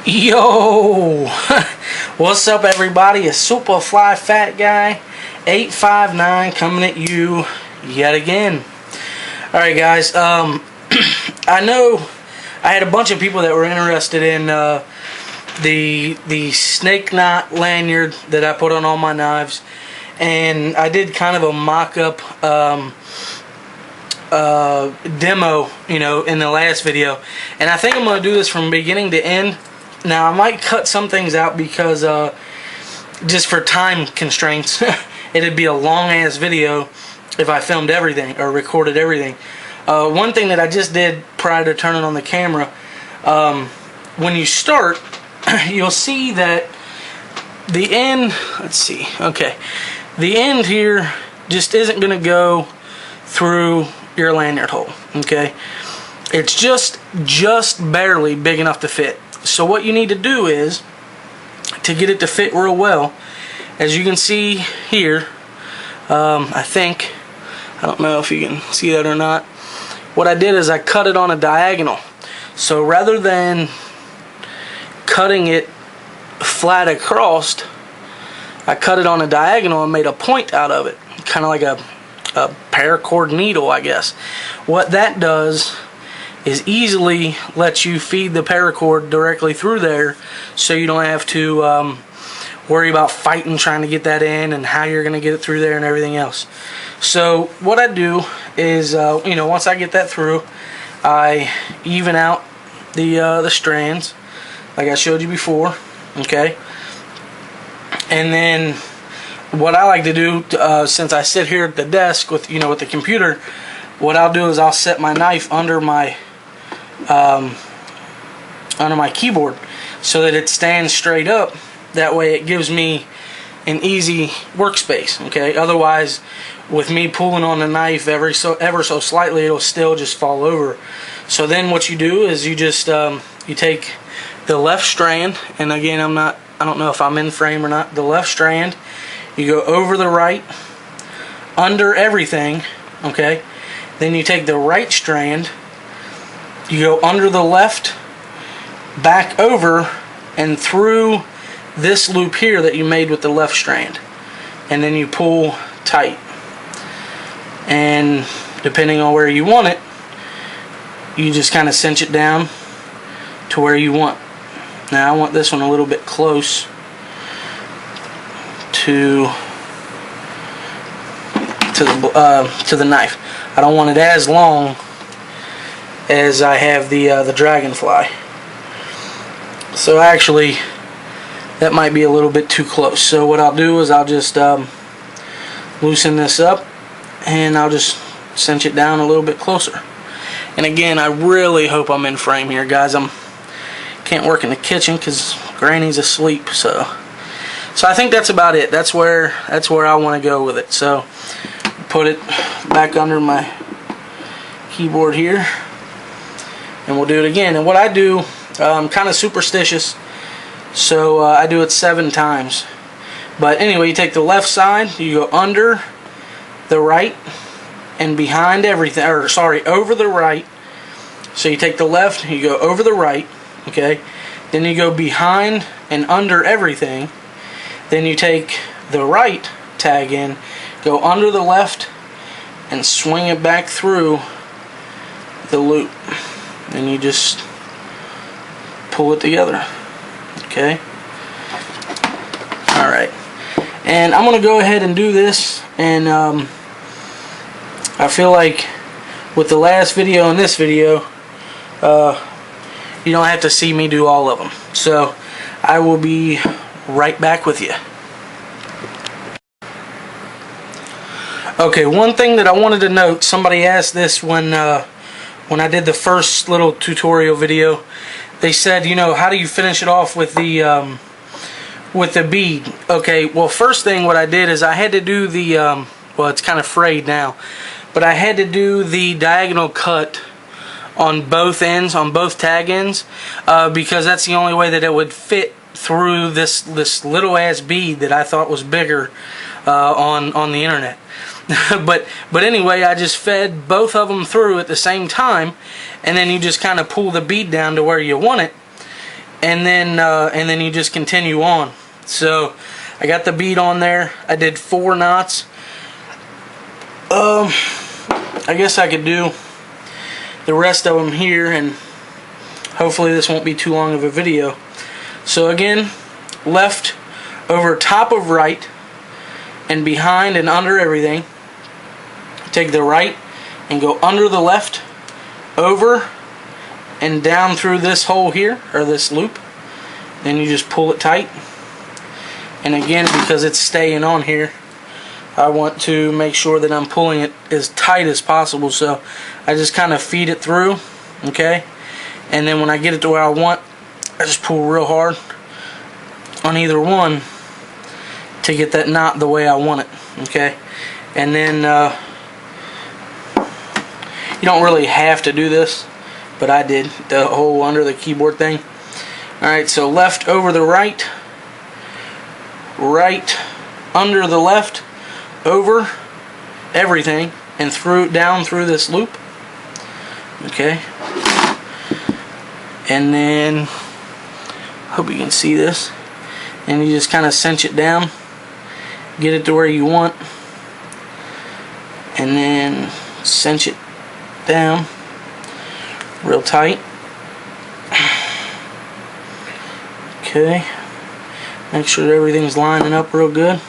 Yo, what's up, everybody? It's Super Fly Fat Guy 859 coming at you yet again. All right, guys. I know I had a bunch of people that were interested in the snake knot lanyard that I put on all my knives, and I did kind of a mock-up demo, in the last video, and I think I'm going to do this from beginning to end. Now, I might cut some things out because just for time constraints, it'd be a long-ass video if I filmed everything or recorded everything. One thing that I just did prior to turning on the camera, when you start, you'll see that the end, the end here just isn't going to go through your lanyard hole, okay? It's just barely big enough to fit. So what you need to do is, to get it to fit real well, as you can see here, I don't know if you can see that or not, what I did is I cut it on a diagonal. So rather than cutting it flat across, I cut it on a diagonal and made a point out of it, kind of like a paracord needle, I guess. What that does is easily lets you feed the paracord directly through there, so you don't have to worry about fighting trying to get that in and how you're going to get it through there and everything else. So what I do is, once I get that through, I even out the strands like I showed you before, okay? And then what I like to do, since I sit here at the desk with with the computer, what I'll do is I'll set my knife under my keyboard so that it stands straight up. That way it gives me an easy workspace, okay? Otherwise, with me pulling on the knife ever so slightly, it'll still just fall over. So then what you do is you just you take the left strand, and again, I don't know if I'm in frame or not, the left strand, you go over the right, under everything, okay? Then you take the right strand, you go under the left, back over, and through this loop here that you made with the left strand. And then you pull tight. And depending on where you want it, you just kind of cinch it down to where you want. Now I want this one a little bit close to the knife. I don't want it as long as I have the dragonfly. So actually, that might be a little bit too close. So what I'll do is I'll just loosen this up, and I'll just cinch it down a little bit closer. And again, I really hope I'm in frame here, guys. Can't work in the kitchen because Granny's asleep. So I think that's about it. That's where I want to go with it. So put it back under my keyboard here, and we'll do it again. And what I do, I'm kind of superstitious, so I do it 7 times. But anyway, you take the left side, you go under the right and behind everything, or sorry, over the right. So you take the left, you go over the right, okay? Then you go behind and under everything. Then you take the right tag in, go under the left, and swing it back through the loop. And you just pull it together, okay? Alright, and I'm going to go ahead and do this, and I feel like with the last video and this video, you don't have to see me do all of them. So I will be right back with you. Okay, one thing that I wanted to note, somebody asked this when I did the first little tutorial video. They said, how do you finish it off with the bead? Okay, well, first thing what I did is I had to do the well, it's kind of frayed now, but I had to do the diagonal cut on both ends, on both tag ends, because that's the only way that it would fit through this little ass bead that I thought was bigger on the internet. but anyway, I just fed both of them through at the same time, and then you just kind of pull the bead down to where you want it, and then you just continue on. So I got the bead on there. I did 4 knots. I guess I could do the rest of them here, and hopefully this won't be too long of a video. So again, left over top of right, and behind and under everything. Take the right and go under the left, over and down through this hole here, or this loop. Then you just pull it tight. And again, because it's staying on here, I want to make sure that I'm pulling it as tight as possible. So I just kind of feed it through, okay? And then when I get it to where I want, I just pull real hard on either one to get that knot the way I want it, okay? And then you don't really have to do this, but I did, the hole under the keyboard thing. Alright, so left over the right, right under the left, over everything, and down through this loop, okay? And then, hope you can see this, and you just kind of cinch it down, get it to where you want, and then cinch it down real tight. Okay, make sure everything's lining up real good.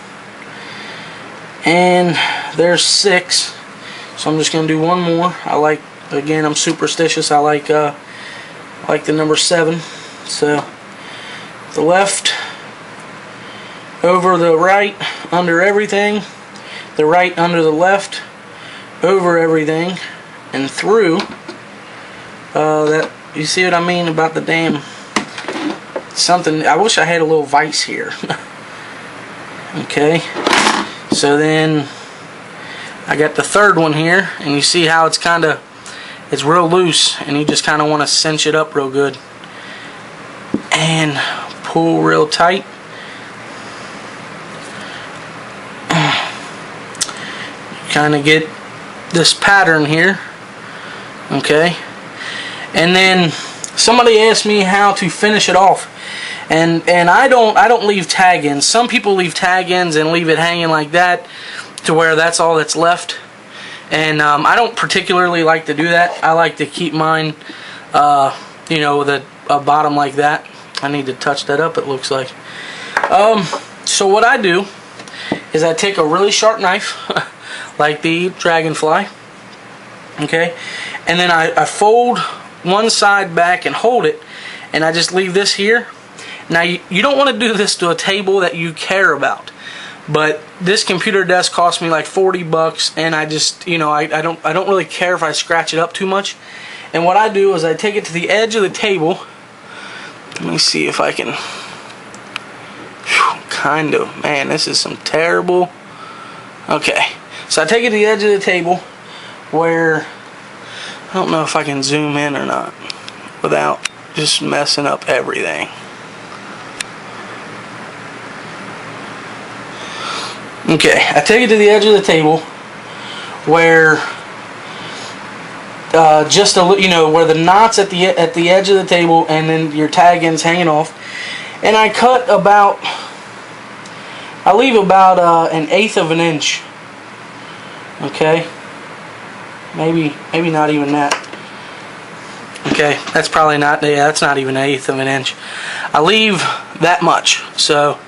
And there's 6, so I'm just gonna do one more. Again, I'm superstitious. I like the number 7. So the left over the right under everything, the right under the left, over everything, and through. That, you see what I mean about the damn something? I wish I had a little vise here. Okay, so then I got the third one here, and you see how it's real loose, and you just kind of want to cinch it up real good and pull real tight. Kind of get this pattern here, okay? And then somebody asked me how to finish it off, and I don't leave tag ends. Some people leave tag ends and leave it hanging like that to where that's all that's left, and I don't particularly like to do that. I like to keep mine you know, with a bottom like that. I need to touch that up, it looks like. So what I do is I take a really sharp knife like the Dragonfly, okay, and then I fold one side back and hold it, and I just leave this here. Now you don't want to do this to a table that you care about, but this computer desk cost me like 40 bucks, and I just, you know, I don't really care if I scratch it up too much. And what I do is I take it to the edge of the table. Let me see if I can. Kind of, man, this is some terrible. Okay, so I take it to the edge of the table where, I don't know if I can zoom in or not without just messing up everything. Okay, I take it to the edge of the table where just a, you know, where the knot's at the edge of the table, and then your tag end's hanging off, and I cut about, I leave about 1/8 of an inch. Okay, maybe not even that. Okay, that's probably not, yeah, that's not even 1/8 of an inch. I leave that much. So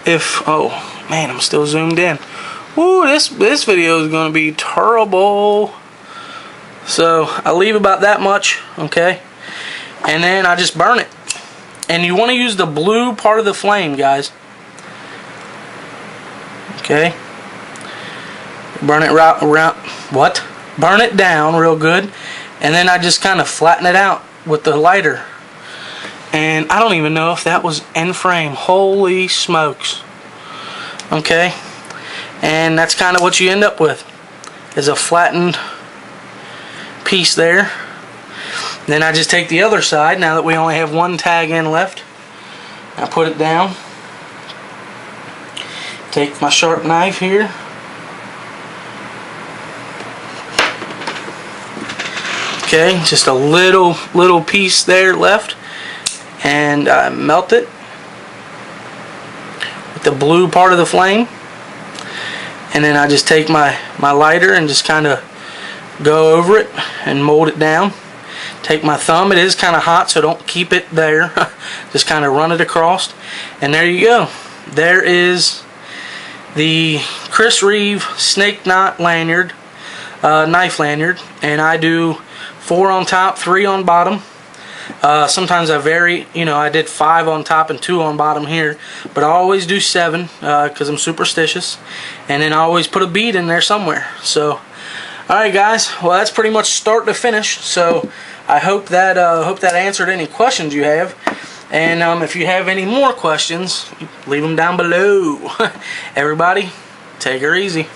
if, oh man, I'm still zoomed in. Woo, this video is going to be terrible. So I leave about that much, okay, and then I just burn it. And you want to use the blue part of the flame, guys. Okay, burn it right around. What? Burn it down real good, and then I just kind of flatten it out with the lighter. And I don't even know if that was in frame. Holy smokes. Okay, and that's kind of what you end up with, is a flattened piece there. Then I just take the other side, now that we only have one tag end left. I put it down. Take my sharp knife here. Okay, just a little piece there left. and I melt it with the blue part of the flame. And then I just take my lighter and just kind of go over it and mold it down. Take my thumb, it is kind of hot, so don't keep it there. Just kind of run it across, and there you go. There is the Chris Reeve snake knot lanyard, knife lanyard, and I do 4 on top, 3 on bottom. Sometimes I vary, you know, I did 5 on top and 2 on bottom here, but I always do 7 because I'm superstitious, and then I always put a bead in there somewhere. So alright guys, well that's pretty much start to finish, so I hope that answered any questions you have, and if you have any more questions, leave them down below. Everybody, take her easy.